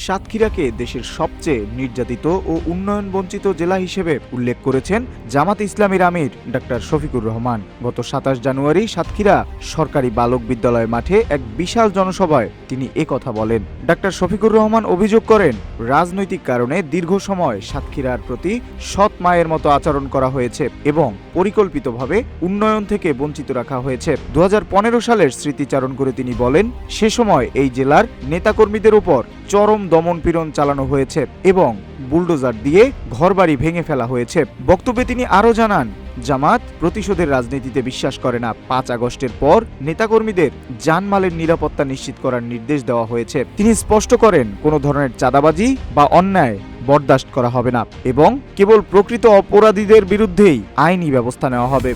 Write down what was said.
সাতক্ষীরাকে দেশের সবচেয়ে নির্যাতিত ও উন্নয়ন বঞ্চিত জেলা হিসেবে উল্লেখ করেছেন জামাত ইসলামীর আমির ডাক্তার শফিকুর রহমান। গত ২৭ জানুয়ারি সাতক্ষীরা সরকারি বালক বিদ্যালয় মাঠে এক বিশাল জনসভায় তিনি একথা বলেন। ডাক্তার শফিকুর রহমান অভিযোগ করেন, রাজনৈতিক কারণে দীর্ঘ সময় সাতক্ষীরার প্রতি সৎ মায়ের মতো আচরণ করা হয়েছে এবং পরিকল্পিতভাবে উন্নয়ন থেকে বঞ্চিত রাখা হয়েছে। ২০১৫ সালের স্মৃতিচারণ করে তিনি বলেন, সে সময় এই জেলার নেতাকর্মীদের উপর চরম দমনপীড়ন চালানো হয়েছে এবং বুলডোজার দিয়ে ঘরবাড়ি ভেঙে ফেলা হয়েছে। বক্তব্যে তিনি আরও জানান, জামাত প্রতিশোধের রাজনীতিতে বিশ্বাস করে না। ৫ আগস্টের পর নেতাকর্মীদের জানমালের নিরাপত্তা নিশ্চিত করার নির্দেশ দেওয়া হয়েছে। তিনি স্পষ্ট করেন, কোনো ধরনের চাঁদাবাজি বা অন্যায় বরদাস্ত করা হবে না এবং কেবল প্রকৃত অপরাধীদের বিরুদ্ধেই আইনি ব্যবস্থা নেওয়া হবে।